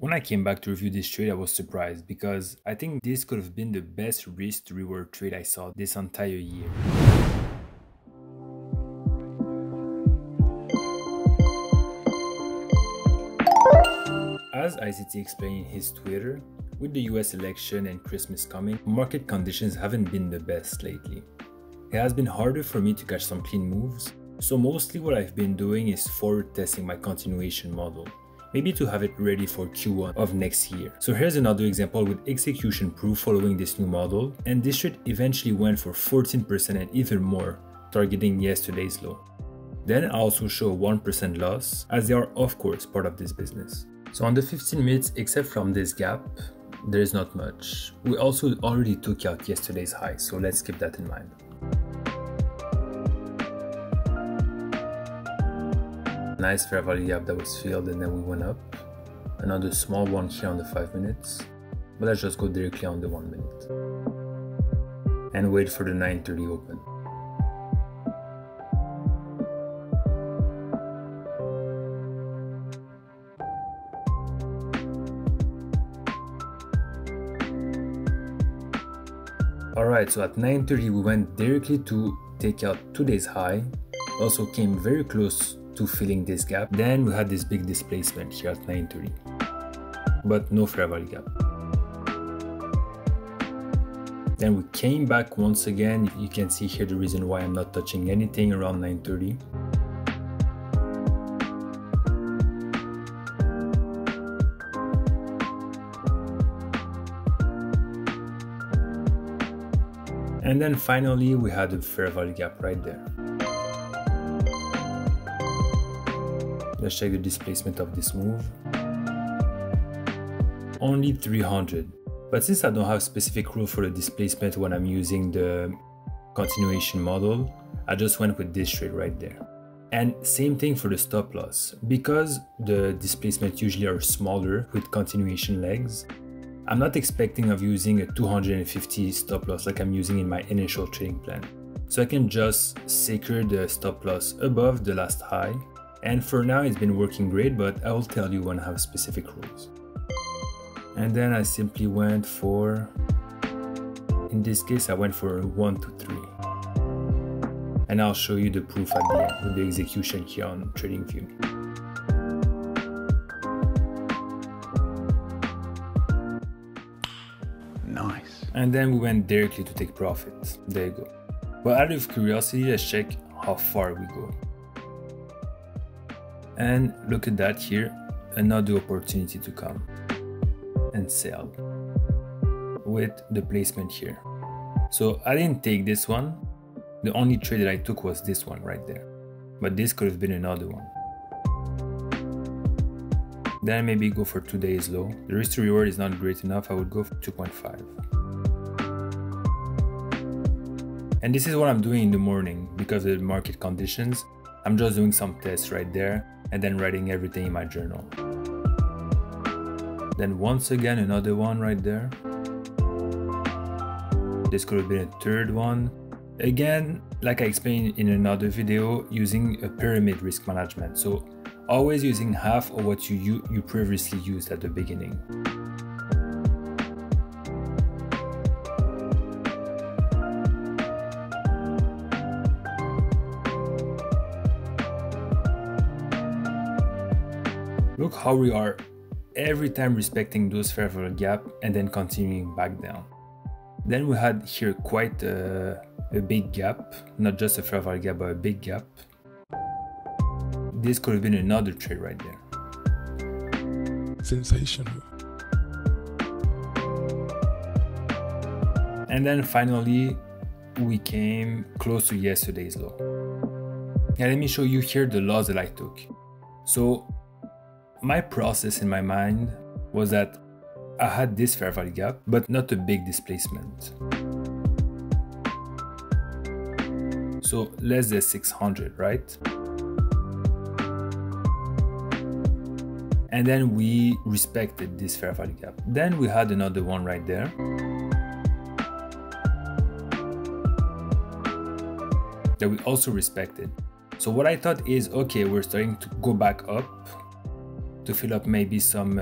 When I came back to review this trade, I was surprised because I think this could have been the best risk to reward trade I saw this entire year. As ICT explained in his Twitter, with the US election and Christmas coming, market conditions haven't been the best lately. It has been harder for me to catch some clean moves, so mostly what I've been doing is forward testing my continuation model, maybe to have it ready for Q1 of next year. So here's another example with execution proof following this new model, and this trade eventually went for 14% and even more, targeting yesterday's low. Then I also show a 1% loss, as they are of course part of this business. So on the 15 minutes, except from this gap, there is not much. We also already took out yesterday's high, so let's keep that in mind. Nice fair value gap that was filled and then we went up. Another small one here on the 5 minutes. But let's just go directly on the 1 minute. And wait for the 9:30 open. Alright, so at 9:30 we went directly to take out today's high. Also came very close to filling this gap. Then we had this big displacement here at 9:30, but no fair value gap. Then we came back once again. You can see here the reason why I'm not touching anything around 9:30. And then finally we had a fair value gap right there. Let's check the displacement of this move. Only 300. But since I don't have specific rule for the displacement when I'm using the continuation model, I just went with this trade right there. And same thing for the stop loss. Because the displacement usually are smaller with continuation legs, I'm not expecting of using a 250 stop loss like I'm using in my initial trading plan. So I can just secure the stop loss above the last high. And for now it's been working great, but I will tell you when I have specific rules. And then I simply went for, in this case I went for 1 to 3. And I'll show you the proof at the end with the execution here on TradingView. Nice. And then we went directly to take profit. There you go. But out of curiosity, let's check how far we go. And look at that here, another opportunity to come and sell with the placement here. So I didn't take this one. The only trade that I took was this one right there. But this could have been another one. Then maybe go for today's low. The risk to reward is not great enough. I would go for 2.5. And this is what I'm doing in the morning because of the market conditions. I'm just doing some tests right there and then writing everything in my journal. Then once again, another one right there. This could have been a third one. Again, like I explained in another video, using a pyramid risk management. So always using half of what you previously used at the beginning. Look how we are every time respecting those fair value gap and then continuing back down. Then we had here quite a big gap, not just a fair value gap, but a big gap. This could have been another trade right there. Sensational. And then finally, we came close to yesterday's low. Now let me show you here the loss that I took. So my process in my mind was that I had this fair value gap, but not a big displacement. So less than 600, right? And then we respected this fair value gap. Then we had another one right there. That we also respected. So what I thought is, okay, we're starting to go back up to fill up maybe some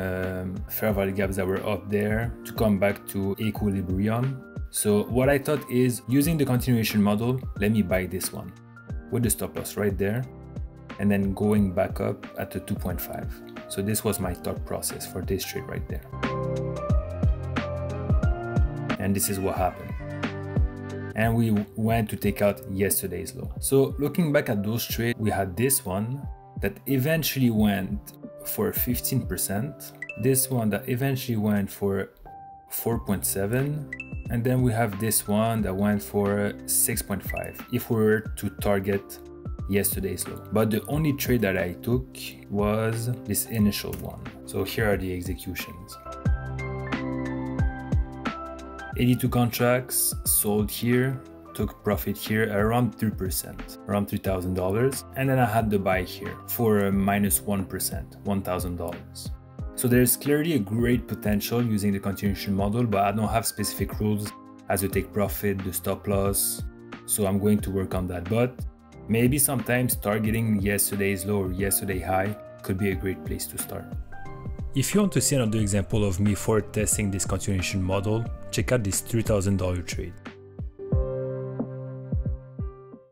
fair value gaps that were up there to come back to equilibrium. So what I thought is, using the continuation model, let me buy this one with the stop loss right there, and then going back up at the 2.5. So this was my thought process for this trade right there. And this is what happened. And we went to take out yesterday's low. So looking back at those trades, we had this one that eventually went for 15%, this one that eventually went for 4.7, and then we have this one that went for 6.5 if we were to target yesterday's low. But the only trade that I took was this initial one. So here are the executions. 82 contracts sold here, took profit here around 3%, around $3,000. And then I had the buy here for minus 1%, $1,000. So there's clearly a great potential using the continuation model, but I don't have specific rules as to take profit, the stop loss. So I'm going to work on that. But maybe sometimes targeting yesterday's low or yesterday's high could be a great place to start. If you want to see another example of me for testing this continuation model, check out this $3,000 trade.